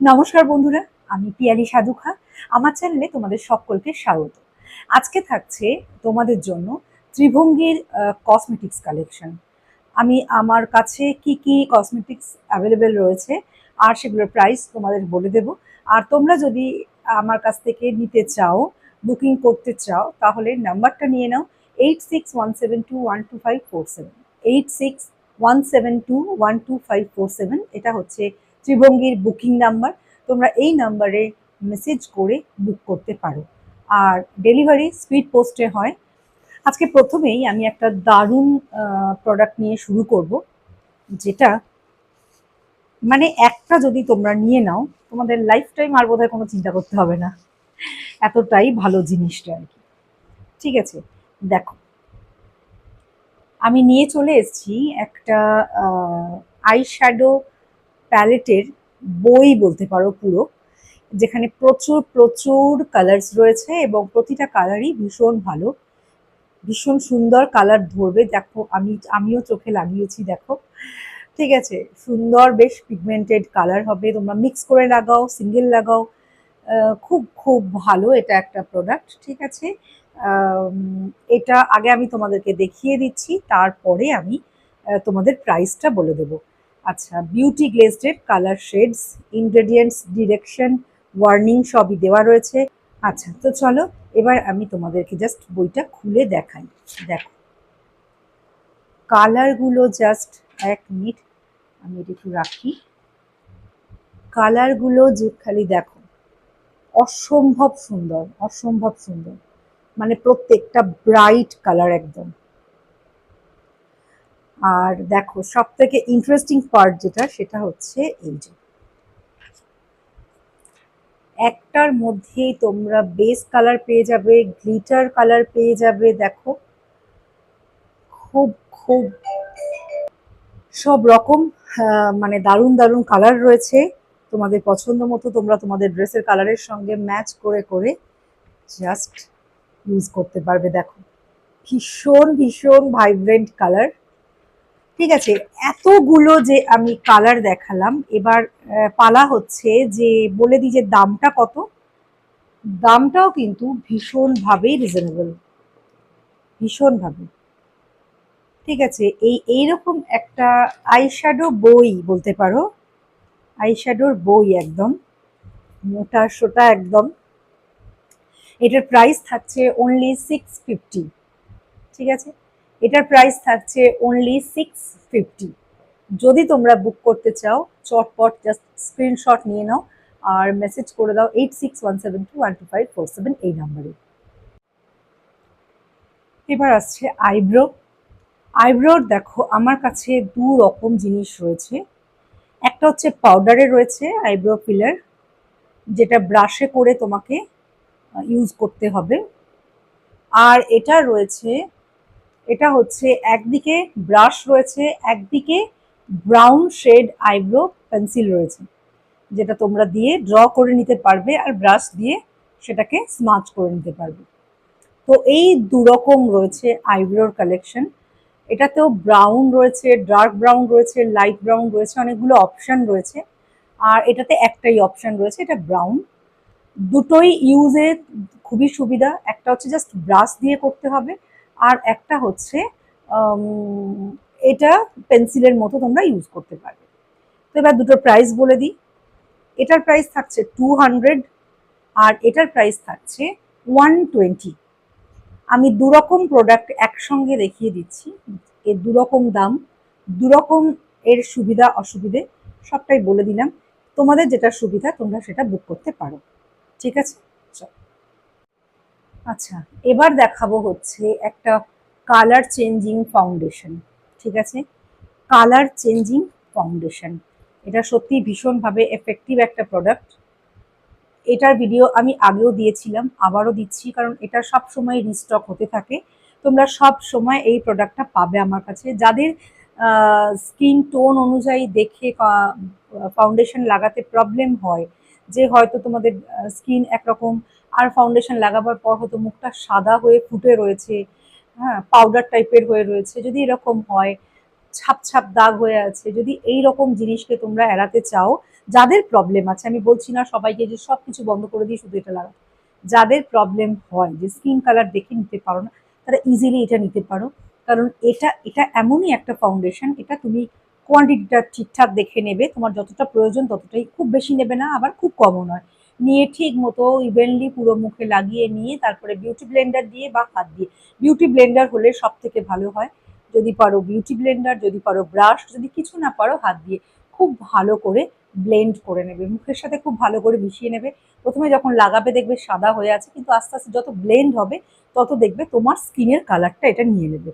নমস্কার বন্ধুরা, আমি পিয়ালি সাধুখা। আমার চ্যানেলে তোমাদের সকলকে স্বাগত। আজকে থাকছে তোমাদের জন্য ত্রিভঙ্গির কসমেটিক্স কালেকশন। আমি আমার কাছে কি কি কসমেটিক্স অ্যাভেলেবেল রয়েছে আর সেগুলোর প্রাইস তোমাদের বলে দেব। আর তোমরা যদি আমার কাছ থেকে নিতে চাও, বুকিং করতে চাও, তাহলে নাম্বারটা নিয়ে নাও 8617212547। 8617212547 এটা হচ্ছে ত্রিভঙ্গির বুকিং নাম্বার। তোমরা এই নাম্বারে মেসেজ করে বুক করতে পারো। আর ডেলিভারি স্পিড পোস্টে হয়। আজকে প্রথমেই আমি একটা দারুণ প্রোডাক্ট নিয়ে শুরু করব, যেটা মানে একটা যদি তোমরা নিয়ে নাও, তোমাদের লাইফ টাইম আর বোধহয় কোনো চিন্তা করতে হবে না, এতটাই ভালো জিনিসটা আর কি। ঠিক আছে, দেখো, আমি নিয়ে চলে এসেছি একটা আই শ্যাডো প্যালেটের বই বলতে পারো পুরো, যেখানে প্রচুর প্রচুর কালার্স রয়েছে এবং প্রতিটা কালারই ভীষণ ভালো, ভীষণ সুন্দর কালার ধরবে। দেখো, আমিও চোখে লাগিয়েছি, দেখো। ঠিক আছে, সুন্দর বেশ পিগমেন্টেড কালার হবে। তোমরা মিক্স করে লাগাও, সিঙ্গেল লাগাও, খুব খুব ভালো এটা একটা প্রোডাক্ট। ঠিক আছে, এটা আগে আমি তোমাদেরকে দেখিয়ে দিচ্ছি, তারপরে আমি তোমাদের প্রাইসটা বলে দেবো। আচ্ছা, বিউটি গ্লেজডের colour shades, ingredients, direction, warning সবই দেওয়া রয়েছে। আচ্ছা, তো চলো এবার আমি তোমাদেরকে জাস্ট বইটা খুলে দেখাই। দেখো, কালারগুলো জাস্ট, এক মিনিট আমি এটা একটু রাখি। কালারগুলো যে খালি দেখো, অসম্ভব সুন্দর, অসম্ভব সুন্দর, মানে প্রত্যেকটা ব্রাইট কালার একদম। আর দেখো, সব থেকে ইন্টারেস্টিং পার্ট যেটা, সেটা হচ্ছে এই যে একটার মধ্যেই তোমরা বেস কালার পেয়ে যাবে, গ্লিটার কালার পেয়ে যাবে। দেখো, খুব খুব সব রকম মানে দারুণ দারুণ কালার রয়েছে। তোমাদের পছন্দ মতো তোমরা তোমাদের ড্রেসের কালারের সঙ্গে ম্যাচ করে করে জাস্ট ইউজ করতে পারবে। দেখো, ভীষণ ভীষণ ভাইব্রেন্ট কালার। ঠিক আছে, এতগুলো যে আমি কালার দেখালাম, এবার পালা হচ্ছে যে বলে দিই যে দামটা কত। দামটাও কিন্তু ভীষণভাবেই রিজনেবল, ভীষণভাবে। ঠিক আছে, এইরকম একটা আইশ্যাডো বই বলতে পারো, আইশ্যাডোর বই একদম মোটা সোটা একদম। এটার প্রাইস থাকছে অনলি 650। ঠিক আছে, এটার প্রাইস থাকছে অনলি 650। যদি তোমরা বুক করতে চাও, চটপট জাস্ট স্ক্রিনশট নিয়ে নাও আর মেসেজ করে দাও 8617212547 এই নাম্বারে। এবার আসছে আইব্রো। আইব্রোর দেখো, আমার কাছে দু রকম জিনিস রয়েছে। একটা হচ্ছে পাউডারে রয়েছে আইব্রো ফিলার, যেটা ব্রাশে করে তোমাকে ইউজ করতে হবে। আর এটা রয়েছে, এটা হচ্ছে একদিকে ব্রাশ রয়েছে, একদিকে ব্রাউন শেড আইব্রো পেন্সিল রয়েছে, যেটা তোমরা দিয়ে ড্র করে নিতে পারবে আর ব্রাশ দিয়ে সেটাকে স্মাচ করে নিতে পারবে। তো এই দুরকম রয়েছে আইব্রোর কালেকশন। এটাতেও ব্রাউন রয়েছে, ডার্ক ব্রাউন রয়েছে, লাইট ব্রাউন রয়েছে, অনেকগুলো অপশান রয়েছে। আর এটাতে একটাই অপশান রয়েছে, এটা ব্রাউন। দুটোই ইউজে খুবই সুবিধা। একটা হচ্ছে জাস্ট ব্রাশ দিয়ে করতে হবে, আর একটা হচ্ছে এটা পেন্সিলের মতো তোমরা ইউজ করতে পারবে। তো এবার দুটোর প্রাইস বলে দিই। এটার প্রাইস থাকছে 200 আর এটার প্রাইস থাকছে 120। আমি দুরকম প্রোডাক্ট একসঙ্গে দেখিয়ে দিচ্ছি, এর দুরকম দাম, দুরকম এর সুবিধা অসুবিধে সবটাই বলে দিলাম। তোমাদের যেটা সুবিধা তোমরা সেটা বুক করতে পারো। ঠিক আছে, চলো। আচ্ছা, এবার দেখাবো হচ্ছে একটা কালার চেঞ্জিং ফাউন্ডেশন। ঠিক আছে, কালার চেঞ্জিং ফাউন্ডেশন, এটা সত্যি ভীষণভাবে এফেক্টিভ একটা প্রোডাক্ট। এটার ভিডিও আমি আগেও দিয়েছিলাম, আবারও দিচ্ছি, কারণ এটা সব সময় রিস্টক হতে থাকে। তোমরা সব সময় এই প্রোডাক্টটা পাবে আমার কাছে। যাদের স্কিন টোন অনুযায়ী দেখে ফাউন্ডেশন লাগাতে প্রবলেম হয়, যে হয়তো তোমাদের স্কিন একরকম আর ফাউন্ডেশন লাগাবার পর হয়তো মুখটা সাদা হয়ে ফুটে রয়েছে, হ্যাঁ, পাউডার টাইপের হয়ে রয়েছে, যদি এরকম হয়, ছাপ ছাপ দাগ হয়ে আছে, যদি এই রকম জিনিসকে তোমরা এড়াতে চাও, যাদের প্রবলেম আছে, আমি বলছি না সবাইকে যে সব কিছু বন্ধ করে দিয়ে শুধু এটা লাগাও, যাদের প্রবলেম হয় যে স্কিন কালার দেখে নিতে পারো না, তারা ইজিলি এটা নিতে পারো। কারণ এটা এটা এমনই একটা ফাউন্ডেশন, এটা তুমি কোয়ান্টিটিটা ঠিকঠাক দেখে নেবে, তোমার যতটা প্রয়োজন ততটাই, খুব বেশি নেবে না আবার খুব কমও নয়, নিয়ে ঠিক মতো ইভেনলি পুরো মুখে লাগিয়ে নিয়ে তারপরে বিউটি ব্লেন্ডার দিয়ে বা হাত দিয়ে, বিউটি ব্লেন্ডার হলে সব থেকে ভালো হয়, যদি পারো বিউটি ব্লেন্ডার, যদি পারো ব্রাশ, যদি কিছু না পারো হাত দিয়ে খুব ভালো করে ব্লেন্ড করে নেবে, মুখের সাথে খুব ভালো করে মিশিয়ে নেবে। প্রথমে যখন লাগাবে দেখবে সাদা হয়ে আছে, কিন্তু আস্তে আস্তে যত ব্লেন্ড হবে তত দেখবে তোমার স্কিনের কালারটা এটা নিয়ে নেবে।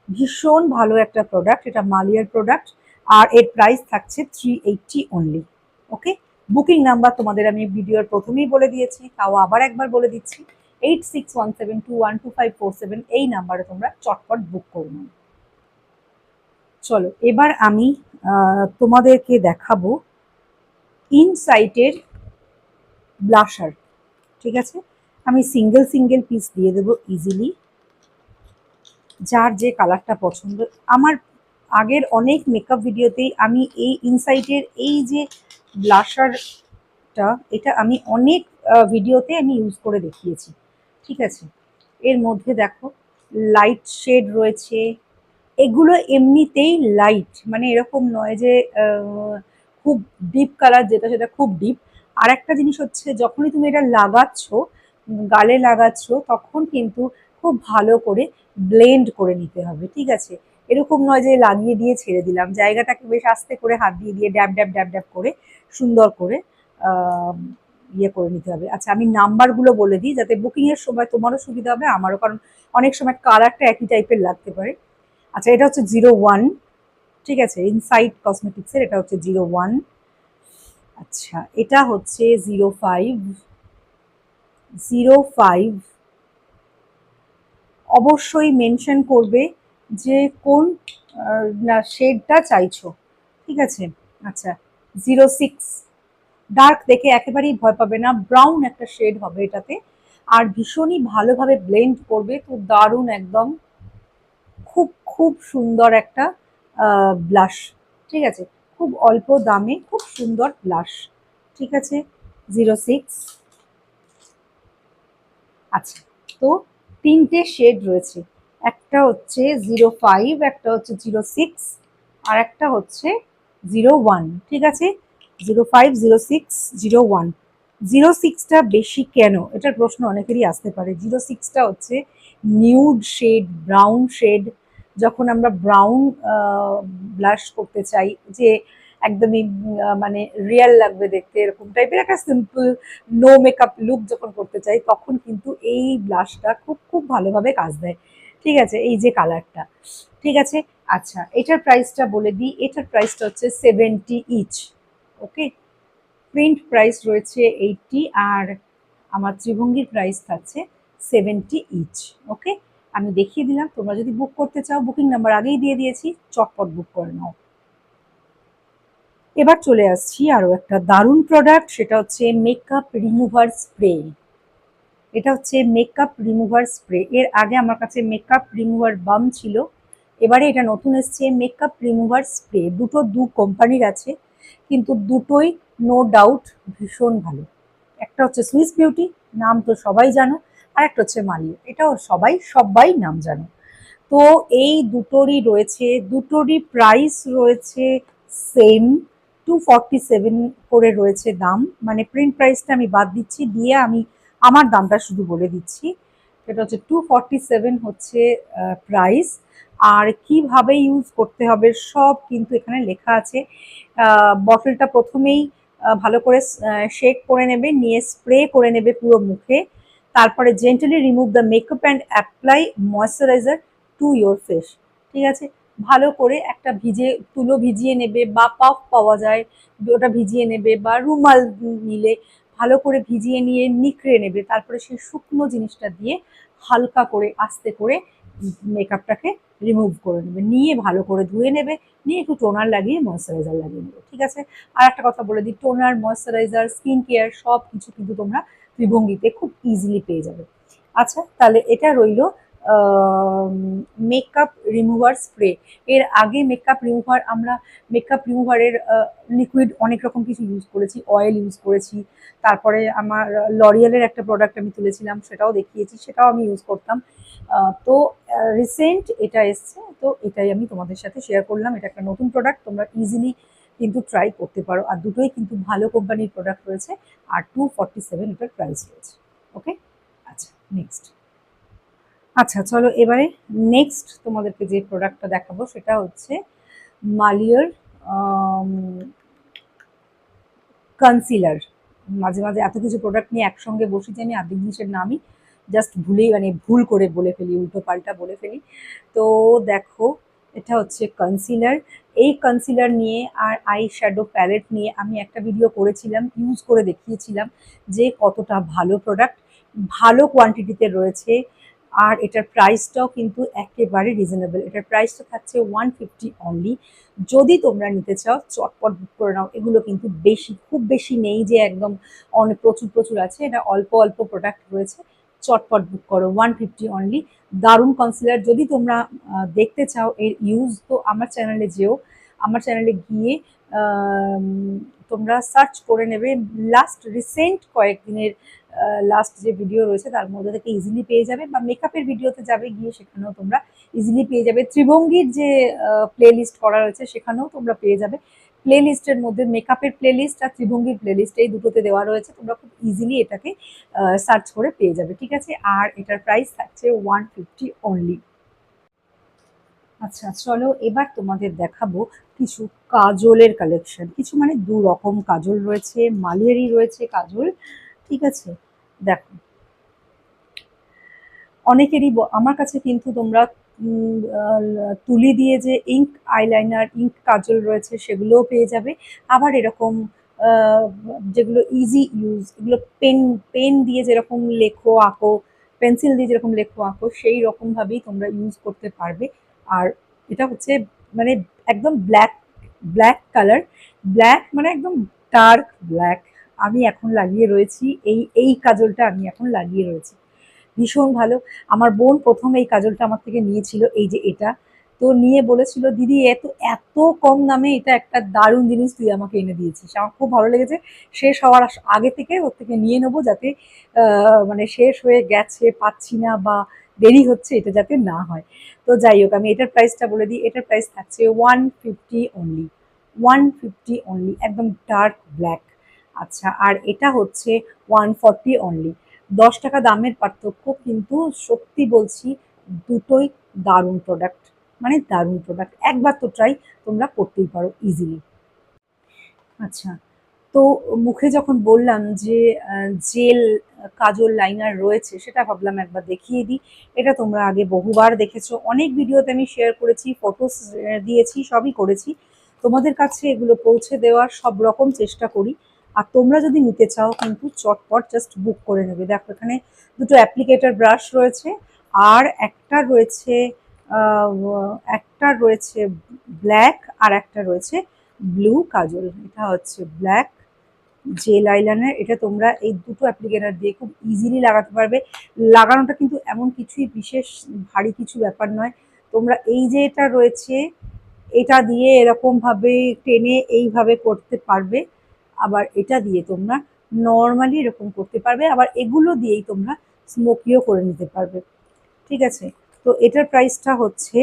ভীষণ ভালো একটা প্রোডাক্ট, এটা মালিয়ার প্রোডাক্ট, আর এর প্রাইস থাকছে 380 অনলি। ওকে, বুকিং নাম্বার তোমাদের আমি ভিডিওর প্রথমেই বলে দিয়েছি, তাও আবার একবার বলে দিচ্ছি, 8617212547, এই নাম্বারে তোমরা চটপট বুক করে নাও। চলো এবার আমি তোমাদেরকে দেখাবো ইনসাইটের ব্লাশার। ঠিক আছে, আমি সিঙ্গেল সিঙ্গেল পিস দিয়ে দেবো ইজিলি, যার যে কালারটা পছন্দ। আমার আগের অনেক মেকআপ ভিডিওতেই আমি এই ইনসাইটের এই যে ব্লাশারটা, এটা আমি অনেক ভিডিওতে আমি ইউজ করে দেখিয়েছি। ঠিক আছে, এর মধ্যে দেখো লাইট শেড রয়েছে, এগুলো এমনিতেই লাইট, মানে এরকম নয় যে খুব ডিপ কালার যেটা সেটা খুব ডিপ। আর একটা জিনিস হচ্ছে, যখনই তুমি এটা লাগাচ্ছ, গালে লাগাচ্ছ, তখন কিন্তু খুব ভালো করে ব্লেন্ড করে নিতে হবে। ঠিক আছে, এরকম নয় যে লাগিয়ে দিয়ে ছেড়ে দিলাম, জায়গাটাকে বেশ আস্তে করে হাত দিয়ে দিয়ে ড্যাব ড্যাব ড্যাব ড্যাব করে সুন্দর করে আহ, ইয়ে করে নিতে হবে। আচ্ছা, আমি নাম্বারগুলো বলে দিই যাতে বুকিং এর সময় তোমারও সুবিধা হবে আমারও, কারণ অনেক সময় কালারটা একই টাইপের লাগতে পারে। আচ্ছা, এটা হচ্ছে 01, ঠিক আছে, ইনসাইট কসমেটিক্সের এটা হচ্ছে 01। আচ্ছা, এটা হচ্ছে 05, 05। অবশ্যই মেনশন করবে যে কোন না শেডটা চাইছো। ঠিক আছে, আচ্ছা, 06, ডার্ক দেখে একেবারেই ভয় পাবে না, ব্রাউন একটা শেড হবে এটাতে, আর ভীষণই ভালোভাবে ব্লেন্ড করবে, তো দারুণ একদম, খুব খুব সুন্দর একটা ব্লাশ। ঠিক আছে, খুব অল্প দামে খুব সুন্দর ব্লাশ। ঠিক আছে, 06। আচ্ছা, তো তিনটে শেড রয়েছে, একটা হচ্ছে 05, একটা হচ্ছে 06, আর একটা হচ্ছে 01। ঠিক আছে, 05, 06, 01। 06টা বেশি কেন, এটার প্রশ্ন অনেকেরই আসতে পারে। 06টা হচ্ছে নিউড শেড, ব্রাউন শেড। যখন আমরা ব্রাউন ব্লাশ করতে চাই, যে একদমই মানে রিয়েল লাগবে দেখতে, এরকম টাইপের একটা সিম্পল নো মেকআপ লুক যখন করতে চাই, তখন কিন্তু এই ব্লাশটা খুব খুব ভালোভাবে কাজ দেয়। ঠিক আছে, এই যে কালারটা। ঠিক আছে, আচ্ছা, এটার প্রাইসটা বলে দিই, এটার প্রাইসটা হচ্ছে 70 ইচ। ওকে, প্রিন্ট প্রাইস রয়েছে 80, আর আমার ত্রিভঙ্গির প্রাইস থাকছে 70 ইচ। ওকে, আমি দেখিয়ে দিলাম, তোমরা যদি বুক করতে চাও বুকিং নাম্বার আগেই দিয়ে দিয়েছি, চটপট বুক করে নাও। এবার চলে আসছি আরও একটা দারুণ প্রোডাক্ট, সেটা হচ্ছে মেকআপ রিমুভার স্প্রে। এটা হচ্ছে মেকআপ রিমুভার স্প্রে। এর আগে আমার কাছে মেকআপ রিমুভার বাম ছিল, এবারে এটা নতুন এসছে মেকআপ রিমুভার স্প্রে। দুটো দু কোম্পানির আছে, কিন্তু দুটোই নো ডাউট ভীষণ ভালো। একটা হচ্ছে সুইস বিউটি, নাম তো সবাই জানো, আর একটা হচ্ছে মালিয়া, এটাও সবাই সবাই নাম জানো। তো এই দুটোরই রয়েছে, দুটোরই প্রাইস রয়েছে সেম, 247 করে রয়েছে দাম, মানে প্রিন্ট প্রাইসটা আমি বাদ দিচ্ছি, দিয়ে আমি আমার দামটা শুধু বলে দিচ্ছি। সেটা হচ্ছে 247 হচ্ছে প্রাইস। আর কিভাবে ইউজ করতে হবে সব কিন্তু এখানে লেখা আছে। বটলটা প্রথমেই ভালো করে শেক করে নেবে, নিয়ে স্প্রে করে নেবে পুরো মুখে, তারপরে gently remove the makeup and apply moisturiser to your face. ঠিক আছে, ভালো করে একটা তুলো ভিজিয়ে নেবে, বা পাফ পাওয়া যায় ওটা ভিজিয়ে নেবে, বা রুমাল নিলে ভালো করে ভিজিয়ে নিয়ে নিকড়ে নেবে, তারপরে সেই শুকনো জিনিসটা দিয়ে হালকা করে আস্তে করে মেকআপটাকে রিমুভ করে নেবে, নিয়ে ভালো করে ধুয়ে নেবে, নিয়ে একটু টোনার লাগিয়ে ময়শ্চারাইজার লাগিয়ে নেবে। ঠিক আছে, আর একটা কথা বলে দিই, টোনার, ময়শ্চারাইজার, স্কিন কেয়ার সব কিছু কিন্তু তোমরা ত্রিভঙ্গিতে খুব ইজিলি পেয়ে যাবে। আচ্ছা, তাহলে এটা রইলো মেকআপ রিমুভার স্প্রে। এর আগে মেকআপ রিমুভারের লিকুইড অনেক রকম কিছু ইউজ করেছি, অয়েল ইউজ করেছি, তারপরে আমার লরিয়ালের একটা প্রোডাক্ট আমি তুলেছিলাম, সেটাও দেখিয়েছি, সেটাও আমি ইউজ করতাম। তো রিসেন্ট এটা এসছে, তো এটাই আমি তোমাদের সাথে শেয়ার করলাম। এটা একটা নতুন প্রোডাক্ট, তোমরা ইজিলি কিন্তু ট্রাই করতে পারো, আর দুটোই কিন্তু ভালো কোম্পানির প্রোডাক্ট রয়েছে, আর 247 এটার প্রাইস রয়েছে। ওকে, আচ্ছা নেক্সট। আচ্ছা চলো এবারে নেক্সট তোমাদেরকে যে প্রোডাক্টটা দেখাবো সেটা হচ্ছে মালিয়ার কনসিলার। মাঝে মাঝে এত কিছু প্রোডাক্ট নিয়ে একসঙ্গে বসি যে আমি আর্ধেক জিনিসের নামই জাস্ট ভুল করে বলে ফেলি, উল্টো পাল্টা বলে ফেলি। তো দেখো, এটা হচ্ছে কনসিলার। এই কনসিলার নিয়ে আর আই শ্যাডো প্যালেট নিয়ে আমি একটা ভিডিও করেছিলাম, ইউজ করে দেখিয়েছিলাম যে কতটা ভালো প্রোডাক্ট, ভালো কোয়ান্টিটিতে রয়েছে, আর এটার প্রাইসটাও কিন্তু একেবারে রিজনেবল। এটার প্রাইসটা থাকছে 150 অনলি। যদি তোমরা নিতে চাও চটপট বুক করে নাও, এগুলো কিন্তু বেশি, খুব বেশি নেই যে একদম অনেক প্রচুর প্রচুর আছে, এটা অল্প অল্প প্রোডাক্ট রয়েছে। চটপট বুক করো, 150 অনলি। দারুণ কনসিলার। যদি তোমরা দেখতে চাও এর ইউজ, তো আমার চ্যানেলে যেও, আমার চ্যানেলে গিয়ে আম, তোমরা সার্চ করে নেবে লাস্ট রিসেন্ট কয়েকদিনের লাস্ট যে ভিডিও রয়েছে তার মধ্যে থেকে ইজিলি পেয়ে যাবে, বা মেকআপের ভিডিওতে যাবে গিয়ে সেখানেও তোমরা ইজিলি পেয়ে যাবে। ত্রিভঙ্গির যে প্লে লিস্ট করা রয়েছে সেখানেও তোমরা পেয়ে যাবে। প্লে লিস্টের মধ্যে মেকআপের প্লে লিস্ট আর ত্রিভঙ্গির প্লে লিস্ট এই দুটোতে দেওয়া রয়েছে, তোমরা খুব ইজিলি এটাকে সার্চ করে পেয়ে যাবে। ঠিক আছে, আর এটার প্রাইস থাকছে 150 অনলি। আচ্ছা চলো এবার তোমাদের দেখাবো কিছু কাজলের কালেকশন। কিছু মানে দু রকম কাজল রয়েছে, মালিয়ারি রয়েছে কাজল। ঠিক আছে, দেখো অনেকেরই আমার কাছে কিন্তু তোমরা তুলি দিয়ে যে ইঙ্ক আইলাইনার, ইঙ্ক কাজল রয়েছে সেগুলোও পেয়ে যাবে। আবার এরকম আহ, যেগুলো ইজি ইউজ, এগুলো পেন পেন দিয়ে যেরকম লেখো আঁকো, পেন্সিল দিয়ে যেরকম লেখো আঁকো, সেই রকম ভাবেই তোমরা ইউজ করতে পারবে। আর এটা হচ্ছে মানে একদম ব্ল্যাক, ব্ল্যাক কালার, ব্ল্যাক মানে একদম ডার্ক ব্ল্যাক। আমি এখন লাগিয়ে রয়েছি এই কাজলটা আমি এখন লাগিয়ে রয়েছি, ভীষণ ভালো। আমার বোন প্রথম এই কাজলটা আমার থেকে নিয়েছিল, এই যে এটা, তো নিয়ে বলেছিল দিদি এত এত কম দামে এটা একটা দারুণ জিনিস তুই আমাকে এনে দিয়েছিস, আমার খুব ভালো লেগেছে। শেষ হওয়ার আগে থেকে ওর থেকে নিয়ে নেবো, যাতে মানে শেষ হয়ে গেছে পাচ্ছি না বা দেরি হচ্ছে এটা যাতে না হয়। তো যাই হোক, আমি এটার প্রাইসটা বলে দিই, এটার প্রাইস থাকছে 150 অনলি, 150 অনলি, একদম ডার্ক ব্ল্যাক। আচ্ছা, আর এটা হচ্ছে 140 অনলি। 10 টাকা দামের পার্থক্য, কিন্তু সত্যি বলছি দুটোই দারুণ প্রোডাক্ট, মানে দারুণ প্রোডাক্ট। একবার তো ট্রাই তোমরা করতেই পারো ইজিলি। আচ্ছা, তো মুখে যখন বললাম যে জেল কাজল লাইনার রয়েছে, সেটা ভাবলাম একবার দেখিয়ে দিই। এটা তোমরা আগে বহুবার দেখেছো, অনেক ভিডিওতে আমি শেয়ার করেছি, ফটোস দিয়েছি, সবই করেছি। তোমাদের কাছে এগুলো পৌঁছে দেওয়ার সব রকম চেষ্টা করি। আর তোমরা যদি নিতে চাও কিন্তু চটপট জাস্ট বুক করে নেবে। দেখো এখানে দুটো অ্যাপ্লিকেটর ব্রাশ রয়েছে, আর আহ, একটা রয়েছে ব্ল্যাক, আর একটা রয়েছে ব্লু কাজল। এটা হচ্ছে ব্ল্যাক জেল আইলাইনার। এটা তোমরা এই দুটো অ্যাপ্লিকেটার দিয়ে খুব ইজিলি লাগাতে পারবে। লাগানোটা কিন্তু এমন কিছুই বিশেষ ভারী কিছু ব্যাপার নয়। তোমরা এই যে এটা রয়েছে, এটা দিয়ে এরকম ভাবে টেনে এইভাবে করতে পারবে, আবার এটা দিয়ে তোমরা নর্মালি এরকম করতে পারবে, আবার এগুলো দিয়েই তোমরা স্মোকিও করে নিতে পারবে। ঠিক আছে, তো এটার প্রাইসটা হচ্ছে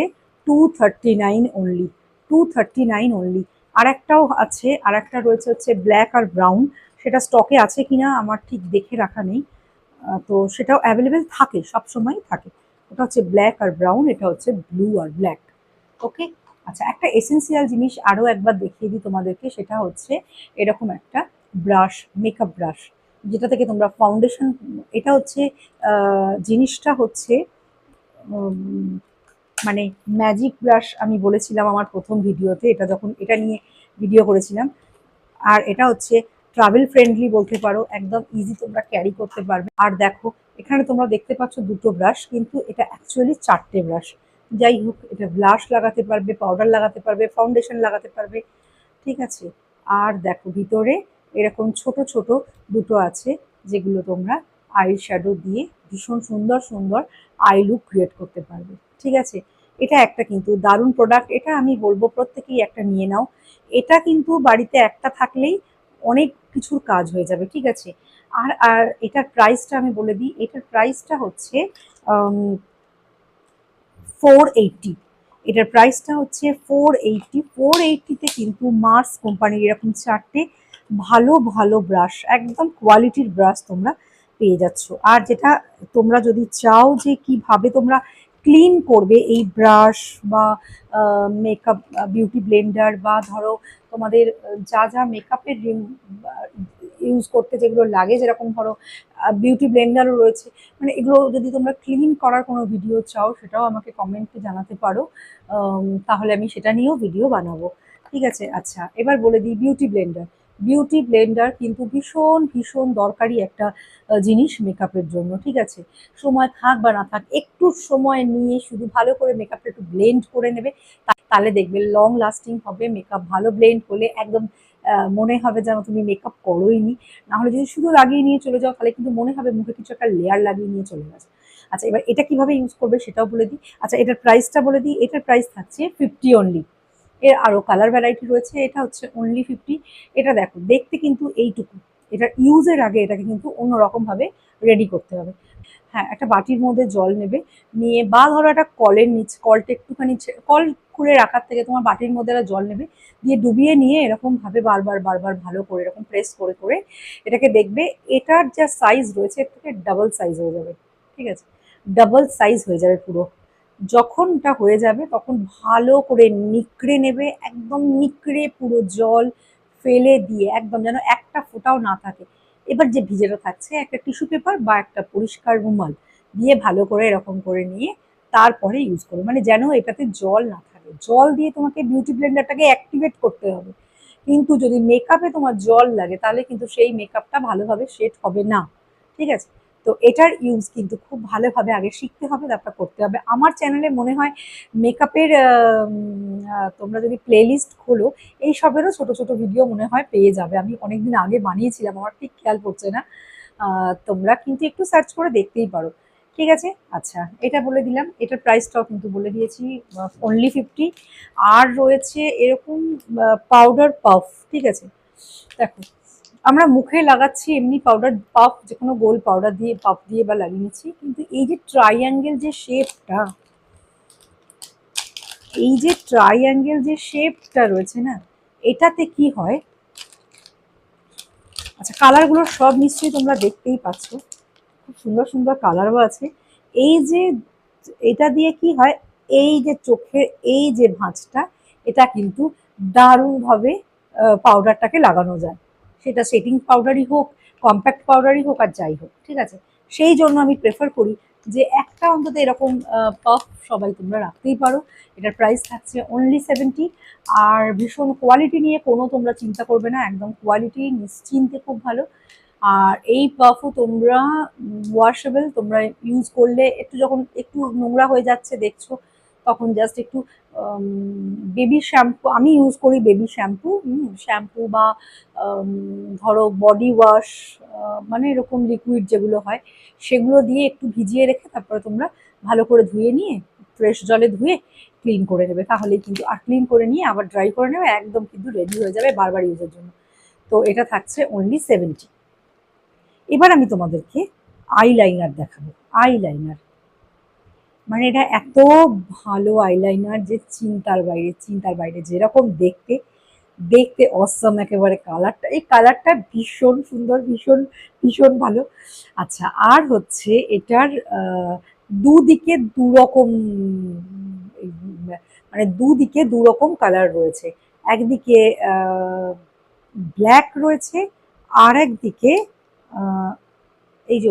239 অনলি, 239 অনলি। আর একটাও আছে, আর একটা রয়েছে হচ্ছে ব্ল্যাক আর ব্রাউন, সেটা স্টকে আছে কিনা আমার ঠিক দেখে রাখা নেই। তো সেটাও অ্যাভেলেবেল থাকে, সব সময় থাকে। ওটা হচ্ছে ব্ল্যাক আর ব্রাউন, এটা হচ্ছে ব্লু আর ব্ল্যাক। ওকে, আচ্ছা একটা এসেন্সিয়াল জিনিস আরও একবার দেখিয়ে দিই তোমাদেরকে, সেটা হচ্ছে এরকম একটা ব্রাশ, মেকআপ ব্রাশ, যেটা থেকে তোমরা ফাউন্ডেশন, এটা হচ্ছে জিনিসটা হচ্ছে উম, মানে ম্যাজিক ব্রাশ আমি বলেছিলাম আমার প্রথম ভিডিওতে, এটা যখন এটা নিয়ে ভিডিও করেছিলাম। আর এটা হচ্ছে ট্রাভেল ফ্রেন্ডলি বলতে পারো, একদম ইজি তোমরা ক্যারি করতে পারবে। আর দেখো এখানে তোমরা দেখতে পাচ্ছ দুটো ব্রাশ, কিন্তু এটা অ্যাকচুয়ালি চারটে ব্রাশ। যাই হোক, এটা ব্লাশ লাগাতে পারবে, পাউডার লাগাতে পারবে, ফাউন্ডেশন লাগাতে পারবে। ঠিক আছে, আর দেখো ভিতরে এরকম ছোট ছোট দুটো আছে, যেগুলো তোমরা আই শ্যাডো দিয়ে ভীষণ সুন্দর সুন্দর আই লুক ক্রিয়েট করতে পারবে। ঠিক আছে, এটা একটা কিন্তু দারুণ প্রোডাক্ট, এটা আমি বলবো প্রত্যেকেই একটা নিয়ে নাও। এটা কিন্তু বাড়িতে একটা থাকলেই অনেক কিছুর কাজ হয়ে যাবে। ঠিক আছে, আর আর এটার প্রাইসটা আমি বলে দিই, এটার প্রাইসটা হচ্ছে 480। এটার প্রাইসটা হচ্ছে 480। 480-তে কিন্তু মার্স কোম্পানির এরকম 4টে ভালো ভালো ব্রাশ, একদম কোয়ালিটির ব্রাশ তোমরা পেয়ে যাচ্ছ। আর যেটা তোমরা যদি চাও যে কিভাবে তোমরা ক্লিন করবে এই ব্রাশ বা মেকআপ বিউটি ব্লেন্ডার, বা ধরো তোমাদের যা যা মেকআপের ইউজ করতে যেগুলো লাগে, যেরকম ধরো বিউটি ব্লেন্ডারও রয়েছে, মানে এগুলো যদি তোমরা ক্লিন করার কোনো ভিডিও চাও সেটাও আমাকে কমেন্টে জানাতে পারো, তাহলে আমি সেটা নিয়েও ভিডিও বানাবো। ঠিক আছে, আচ্ছা এবার বলে দিই বিউটি ব্লেন্ডার। বিউটি ব্লেন্ডার কিন্তু ভীষণ ভীষণ দরকারি একটা জিনিস মেকআপের জন্য। ঠিক আছে, সময় থাক বা না থাক, একটু সময় নিয়ে শুধু ভালো করে মেকআপটা একটু ব্লেন্ড করে নেবে, তাহলে দেখবে লং লাস্টিং হবে। মেকআপ ভালো ব্লেন্ড হলে একদম মনে হবে যেন তুমি মেকআপ করোই নি। নাহলে যদি শুধু লাগিয়ে নিয়ে চলে যাও তাহলে কিন্তু মনে হবে মুখে কিছু একটা লেয়ার লাগিয়ে নিয়ে চলে গেছে। আচ্ছা এবার এটা কিভাবে ইউজ করবে সেটাও বলে দিই। আচ্ছা এটার প্রাইসটা বলে দিই, এটার প্রাইস থাকছে 50 অনলি। এর আরও কালার ভ্যারাইটি রয়েছে, এটা হচ্ছে অনলি 50। এটা দেখো দেখতে কিন্তু এইটুকু, এটার ইউজের আগে এটাকে কিন্তু অন্যরকমভাবে রেডি করতে হবে। হ্যাঁ, একটা বাটির মধ্যে জল নেবে, নিয়ে বা ধরো একটা কলের নিচে, কলটা একটুখানি কল খুলে রাখার থেকে তোমার বাটির মধ্যে একটা জল নেবে, দিয়ে ডুবিয়ে নিয়ে এরকম ভাবে বারবার বারবার ভালো করে এরকম প্রেস করে করে এটাকে দেখবে এটার যা সাইজ রয়েছে এর থেকে ডাবল সাইজ হয়ে যাবে। ঠিক আছে, ডাবল সাইজ হয়ে যাবে পুরো। যখন এটা হয়ে যাবে তখন ভালো করে নিকড়ে নেবে, একদম নিকড়ে পুরো জল ফেলে দিয়ে একদম যেন একটা ফোঁটাও না থাকে। এবার যে ভিজেটা থাকছে একটা টিস্যু পেপার বা একটা পরিষ্কার রুমাল দিয়ে ভালো করে এরকম করে নিয়ে তারপরে ইউজ করো, মানে যেন এটাতে জল না থাকে। জল দিয়ে তোমাকে বিউটি ব্লেন্ডারটাকে অ্যাক্টিভেট করতে হবে, কিন্তু যদি মেকআপে তোমার জল লাগে তাহলে কিন্তু সেই মেকআপটা ভালোভাবে সেট হবে না। ঠিক আছে, তো এটার ইউজ কিন্তু খুব ভালোভাবে আগে শিখতে হবে, তারপর করতে হবে। আমার চ্যানেলে মনে হয় মেকআপের তোমরা যদি প্লেলিস্ট খোলো এই সবেরও ছোট ছোট ভিডিও মনে হয় পেয়ে যাবে। আমি অনেকদিন আগে বানিয়েছিলাম, আমার ঠিক খেয়াল পড়ছে না, তোমরা কিন্তু একটু সার্চ করে দেখতেই পারো। ঠিক আছে, আচ্ছা এটা বলে দিলাম, এটার প্রাইসটাও কিন্তু বলে দিয়েছি, অনলি 50। আর রয়েছে এরকম পাউডার পাফ। ঠিক আছে, দেখো আমরা মুখে লাগাচ্ছি এমনি পাউডার পাফ, যে কোনো গোল পাউডার দিয়ে পাফ দিয়ে বা লাগিয়ে নিচ্ছি, কিন্তু এই যে ট্রাইঅ্যাঙ্গেল যে শেপটা, এই যে ট্রাইঅ্যাঙ্গেল যে শেপটা রয়েছে না, এটাতে কি হয়, আচ্ছা কালারগুলো সব নিশ্চয়ই তোমরা দেখতেই পাচ্ছ, খুব সুন্দর সুন্দর কালারও আছে। এই যে এটা দিয়ে কি হয়, এই যে চোখের এই যে ভাঁজটা, এটা কিন্তু দারুণভাবে পাউডারটাকে লাগানো যায়, সেটা সেটিং পাউডারই হোক, কম্প্যাক্ট পাউডারই হোক, আর যাই হোক। ঠিক আছে, সেই জন্য আমি প্রেফার করি যে একটা অন্তত এরকম পাফ সবাই তোমরা রাখতেই পারো। এটার প্রাইস থাকছে অনলি 70। আর ভীষণ কোয়ালিটি নিয়ে কোনো তোমরা চিন্তা করবে না, একদম কোয়ালিটি নিশ্চিন্তে খুব ভালো। আর এই পাফও তোমরা ওয়াশেবল, তোমরা ইউজ করলে একটু যখন একটু নোংরা হয়ে যাচ্ছে দেখছো, তখন জাস্ট একটু বেবি শ্যাম্পু, আমি ইউজ করি বেবি শ্যাম্পু, শ্যাম্পু বা ধরো বডি ওয়াশ, মানে এরকম লিকুইড যেগুলো হয় সেগুলো দিয়ে একটু ভিজিয়ে রেখে তারপরে তোমরা ভালো করে ধুয়ে নিয়ে ফ্রেশ জলে ধুয়ে ক্লিন করে নেবে, তাহলেই কিন্তু, আর ক্লিন করে নিয়ে আবার ড্রাই করে নেবে, একদম কিন্তু রেডি হয়ে যাবে বারবার ইউজের জন্য। তো এটা থাকছে অনলি 70। এবার আমি তোমাদেরকে আইলাইনার দেখাবো। আইলাইনার মানে এটা এত ভালো আইলাইনার যে চিন্তার বাইরে, চিন্তার বাইরে, যেরকম দেখতে, দেখতে অসম একেবারে। কালারটা, এই কালারটা ভীষণ সুন্দর, ভীষণ ভীষণ ভালো। আচ্ছা আর হচ্ছে এটার দুদিকে দুরকম, মানে দুদিকে দুরকম কালার রয়েছে। একদিকে ব্ল্যাক রয়েছে, আর একদিকে এই যে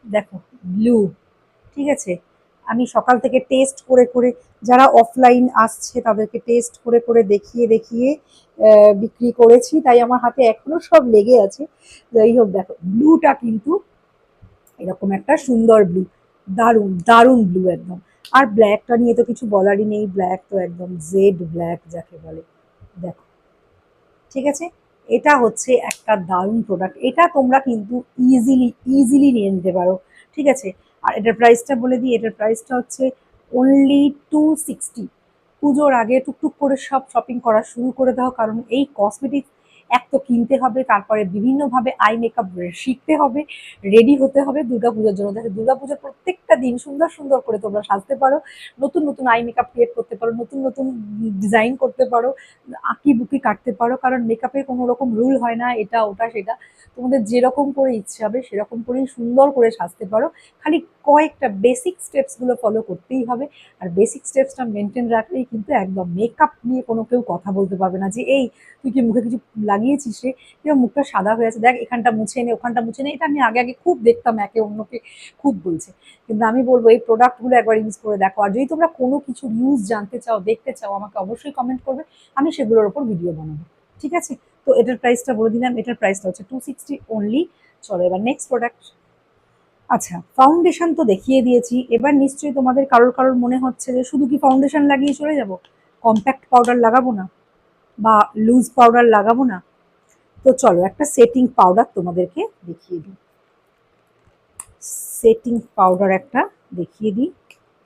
দেখো ব্লু। ঠিক আছে, আমি সকাল থেকে টেস্ট করে করে, যারা অফলাইন আসছে তাদেরকে টেস্ট করে করে দেখিয়ে দেখিয়ে বিক্রি করেছি, তাই আমার হাতে এখনো সব লেগে আছে। যাই হোক দেখো ব্লুটা কিন্তু এরকম একটা সুন্দর ব্লু, দারুণ দারুণ ব্লু একদম। আর ব্ল্যাকটা নিয়ে তো কিছু বলারই নেই, ব্ল্যাক তো একদম জেড ব্ল্যাক যাকে বলে। দেখো, ঠিক আছে, এটা হচ্ছে একটা দারুণ প্রোডাক্ট, এটা তোমরা কিন্তু ইজিলি ইজিলি নিয়ে নিতে পারো। ঠিক আছে, আর এটার প্রাইসটা বলে দিই, এটার প্রাইসটা হচ্ছে অনলি 260। পুজোর আগে টুকটুক করে সব শপিং করা শুরু করে দাও, কারণ এই কসমেটিক্স এক তো কিনতে হবে, তারপরে বিভিন্নভাবে আই মেকআপ শিখতে হবে, রেডি হতে হবে দুর্গাপুজোর জন্য, যাতে দুর্গাপুজোর প্রত্যেকটা দিন সুন্দর সুন্দর করে তোমরা সাজতে পারো, নতুন নতুন আই মেকআপ ক্রিয়েট করতে পারো, নতুন নতুন ডিজাইন করতে পারো, আঁকি বুকি কাটতে পারো, কারণ মেকআপের কোনো রকম রুল হয় না, এটা ওটা সেটা, তোমাদের যেরকম করে ইচ্ছে হবে সেরকম করেই সুন্দর করে সাজতে পারো। খালি কয়েকটা বেসিক স্টেপসগুলো ফলো করতেই হবে, আর বেসিক স্টেপসটা মেনটেন রাখলেই কিন্তু একদম মেকআপ নিয়ে কোনো কেউ কথা বলতে পারবে না যে এই তুই কি মুখে কিছু লাগিয়েছিস রে, কিংবা মুখটা সাদা হয়ে আছে, দেখ এখানটা মুছে নে ওখানটা মুছে নে। এটা আমি আগে আগে খুব দেখতাম, একে অন্যকে খুব বলছে, কিন্তু আমি বলবো এই প্রোডাক্টগুলো একবার ইউজ করে দেখো। আর যদি তোমরা কোনো কিছু ইউজ জানতে চাও, দেখতে চাও, আমাকে অবশ্যই কমেন্ট করবে, আমি সেগুলোর ওপর ভিডিও বানাবো। ঠিক আছে, তো এটার প্রাইসটা বলে দিলাম, এটার প্রাইসটা হচ্ছে 260 অনলি। চলো এবার নেক্সট প্রোডাক্ট। আচ্ছা, ফাউন্ডেশন তো দেখিয়ে দিয়েছি, এবার নিশ্চয়ই তোমাদের কারোর কারোর মনে হচ্ছে যে শুধু কি ফাউন্ডেশন লাগিয়ে চলে যাব, কম্প্যাক্ট পাউডার লাগাবো না বা লুজ পাউডার লাগাবো না? তো চলো একটা সেটিং পাউডার তোমাদেরকে দেখিয়ে দিই। সেটিং পাউডার একটা দেখিয়ে দিই,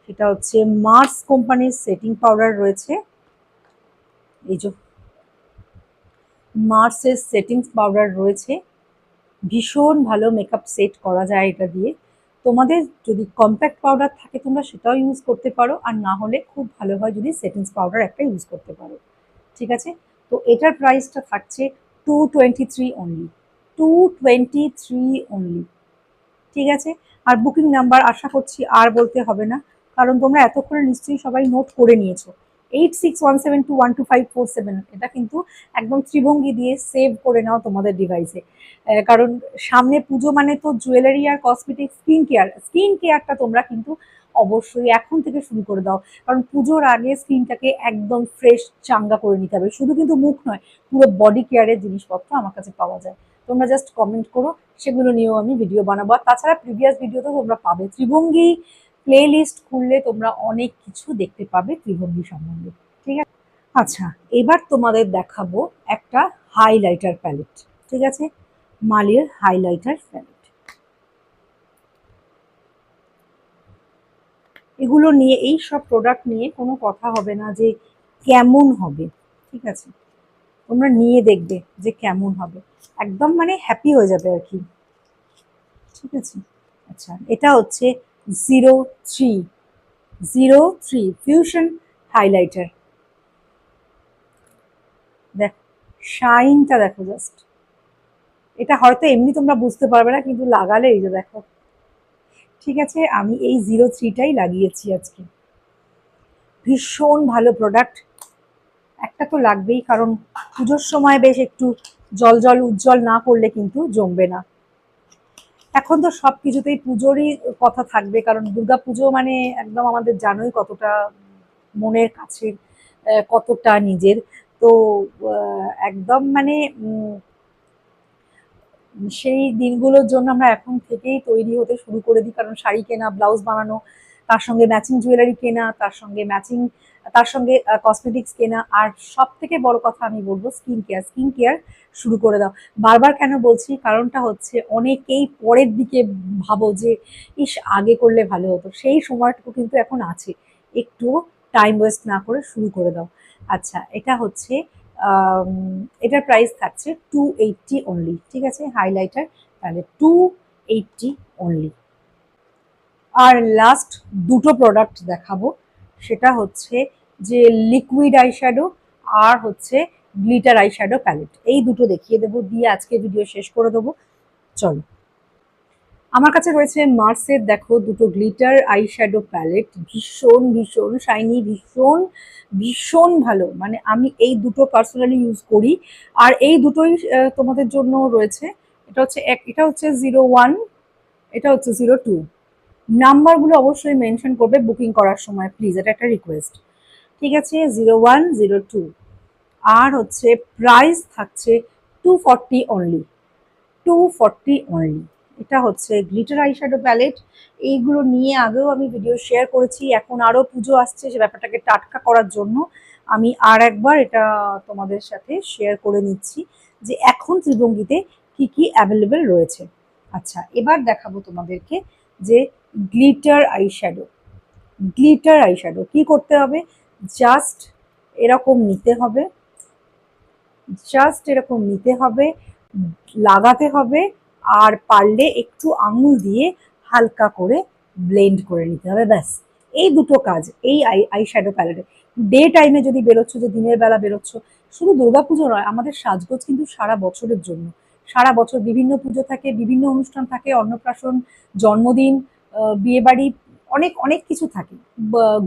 সেটা হচ্ছে মার্স কোম্পানির সেটিং পাউডার রয়েছে। এই যে মার্সের সেটিং পাউডার রয়েছে, ভীষণ ভালো মেকআপ সেট করা যায় এটা দিয়ে। তোমাদের যদি কম্প্যাক্ট পাউডার থাকে তোমরা সেটাও ইউজ করতে পারো, আর না হলে খুব ভালো হয় যদি সেটিংস পাউডার একটা ইউজ করতে পারো। ঠিক আছে, তো এটার প্রাইসটা থাকছে 223 অনলি, 223 অনলি। ঠিক আছে, আর বুকিং নাম্বার আশা করছি আর বলতে হবে না, কারণ তোমরা এতক্ষণে নিশ্চয়ই সবাই নোট করে নিয়েছো। 8617212547, এটা কিন্তু একদম ত্রিভঙ্গি দিয়ে সেভ করে নাও তোমাদের ডিভাইসে, কারণ সামনে পুজো মানে তো জুয়েলারি আর কসমেটিক, স্কিন কেয়ারটা তোমরা কিন্তু অবশ্যই এখন থেকে শুরু করে দাও, কারণ পুজোর আগে স্কিনটাকে একদম ফ্রেশ চাঙ্গা করে নিতে হবে। শুধু কিন্তু মুখ নয়, পুরো বডি কেয়ারের জিনিসপত্র আমার কাছে পাওয়া যায়, তোমরা জাস্ট কমেন্ট করো, সেগুলো নিয়েও আমি ভিডিও বানাবো। আর তাছাড়া প্রিভিয়াস ভিডিওতে তোমরা পাবে ত্রিভঙ্গি প্লে লিস্ট খুললে তোমরা অনেক কিছু দেখতে পাবে ত্রিভঙ্গি সম্বন্ধে। ঠিক আছে, আচ্ছা এবার তোমাদের দেখাবো একটা হাইলাইটার প্যালেট। ঠিক আছে, মালের হাইলাইটার প্যালেট, এগুলো নিয়ে, এই সব প্রোডাক্ট নিয়ে কোনো কথা হবে না যে কেমন হবে। ঠিক আছে, তোমরা নিয়ে দেখবে যে কেমন হবে, একদম মানে হ্যাপি হয়ে যাবে আর কি। ঠিক আছে, আচ্ছা এটা হচ্ছে 03, 03 ফিউশন হাইলাইটার। দেখো শাইনটা দেখো জাস্ট, এটা হয়তো এমনি তোমরা বুঝতে পারবে না, কিন্তু লাগালে এই যে দেখো। ঠিক আছে, আমি এই 03টাই লাগিয়েছি আজকে, ভীষণ ভালো প্রোডাক্ট। একটা তো লাগবেই, কারণ পুজোর সময় বেশ একটু জল জল উজ্জ্বল না করলে কিন্তু জমবে না। এখন তো সব কিছুতেই পুজোরই কথা থাকবে, কারণ দুর্গা পুজো মানে একদম আমাদের জানোই কতটা মনের কাছে, কতটা নিজের। তো একদম মানে সেই দিনগুলোর জন্য আমরা এখন থেকেই তৈরি হতে শুরু করে দিই, কারণ শাড়ি কেনা, ব্লাউজ বানানো, তার সঙ্গে ম্যাচিং জুয়েলারি কেনা, তার সঙ্গে ম্যাচিং, তার সঙ্গে কসমেটিক্স কেনা, আর সব থেকে বড় কথা আমি বলবো স্কিন কেয়ার শুরু করে দাও। বারবার কেন বলছি, কারণটা হচ্ছে অনেকেই পরের দিকে ভাবো যে ইস আগে করলে ভালো হতো, সেই সময়টুকু কিন্তু এখন আছে, একটু টাইম ওয়েস্ট না করে শুরু করে দাও। আচ্ছা এটা হচ্ছে আম, এটার প্রাইস থাকছে 280 অনলি। ঠিক আছে, হাইলাইটার তাহলে 280 অনলি। আর লাস্ট দুটো প্রোডাক্ট দেখাবো, সেটা হচ্ছে যে লিকুইড আইশ্যাডো আর হচ্ছে গ্লিটার আইশ্যাডো প্যালেট, এই দুটো দেখিয়ে দেবো, দিয়ে আজকে ভিডিও শেষ করে দেবো। চলো, আমার কাছে রয়েছে মার্সের দেখো দুটো গ্লিটার আইশ্যাডো প্যালেট, ভীষণ ভীষণ শাইনি, ভীষণ ভীষণ ভালো, মানে আমি এই দুটো পার্সোনালি ইউজ করি, আর এই দুটোই তোমাদের জন্য রয়েছে। এটা হচ্ছে এটা হচ্ছে 01, এটা হচ্ছে 02। নাম্বারগুলো অবশ্যই মেনশন করবে বুকিং করার সময় প্লিজ, এটা একটা রিকোয়েস্ট। ঠিক আছে, 01, 02, আর হচ্ছে প্রাইস থাকছে 240 অনলি, 240 অনলি। এটা হচ্ছে গ্লিটার আইশ্যাডো প্যালেট, এইগুলো নিয়ে আগেও আমি ভিডিও শেয়ার করেছি, এখন আরও পুজো আসছে, সে ব্যাপারটাকে টাটকা করার জন্য আমি আর একবার এটা তোমাদের সাথে শেয়ার করে নিচ্ছি যে এখন ত্রিভঙ্গিতে কি কি অ্যাভেলেবেল রয়েছে। আচ্ছা এবার দেখাবো তোমাদেরকে যে গ্লিটার আইশ্যাডো। গ্লিটার আইশ্যাডো কি করতে হবে, জাস্ট এরকম নিতে হবে, জাস্ট এরকম নিতে হবে, লাগাতে হবে, আর পারলে একটু আঙুল দিয়ে হালকা করে ব্লেন্ড করে নিতে হবে, ব্যাস। এই দুটো কাজ এই আইশ্যাডো প্যালেটে। ডে টাইমে যদি বেরোচ্ছ, যে দিনের বেলা বেরোচ্ছ, শুধু দুর্গাপুজো নয়, আমাদের সাজগোজ কিন্তু সারা বছরের জন্য। সারা বছর বিভিন্ন পুজো থাকে, বিভিন্ন অনুষ্ঠান থাকে, অন্নপ্রাশন, জন্মদিন, বিয়েবাড়ি, অনেক অনেক কিছু থাকে,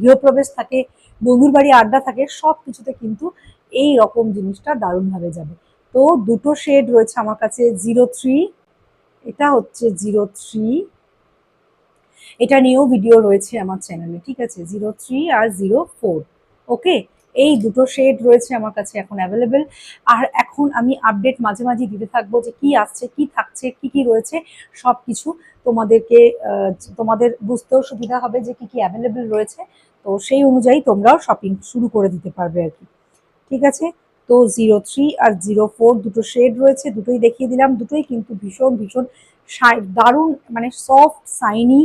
গৃহপ্রবেশ থাকে, বন্ধুর বাড়ি আড্ডা থাকে, সব কিছুতে কিন্তু এই রকম জিনিসটা দারুণভাবে যাবে। তো দুটো শেড রয়েছে আমার কাছে, 03, এটা হচ্ছে 03, এটা নিয়েও ভিডিও রয়েছে আমার চ্যানেলে, ঠিক আছে, 03 আর 04। ওকে, এই দুটো শেড রয়েছে আমার কাছে এখন অ্যাভেলেবেল। আর এখন আমি আপডেট মাঝে মাঝে দিতে থাকবো যে কি আসছে, কি থাকছে, কি কি রয়েছে, সব কিছু তোমাদেরকে তোমাদের বুঝতেও সুবিধা হবে যে কি কি অ্যাভেলেবেল রয়েছে। তো সেই অনুযায়ী তোমরাও শপিং শুরু করে দিতে পারবে আর কি, ঠিক আছে। তো 03 আর 04 দুটো শেড রয়েছে, দুটোই দেখিয়ে দিলাম, দুটোই কিন্তু ভীষণ ভীষণ দারুণ, মানে সফট সাইনি,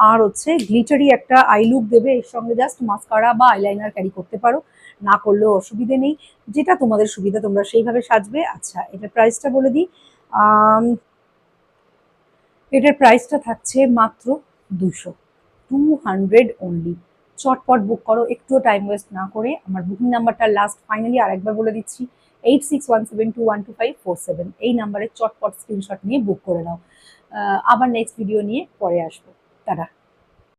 আর হচ্ছে গ্লিটারি একটা আই লুক দেবে। এর সঙ্গে জাস্ট মাস্কারা বা আইলাইনার ক্যারি করতে পারো, না করলেও অসুবিধে নেই, যেটা তোমাদের সুবিধা তোমরা সেইভাবে সাজবে। আচ্ছা, এটার প্রাইসটা বলে দিই। এটার প্রাইসটা থাকছে মাত্র 200, 200 অনলি। চটপট বুক করো, একটুও টাইম ওয়েস্ট না করে। আমার বুকিং নাম্বারটা লাস্ট ফাইনালি আরেকবার বলে দিচ্ছি, 8617212547। এই নাম্বারে চটপট স্ক্রিনশট নিয়ে বুক করে নাও। আবার নেক্সট ভিডিও নিয়ে পরে আসবো। টাটা।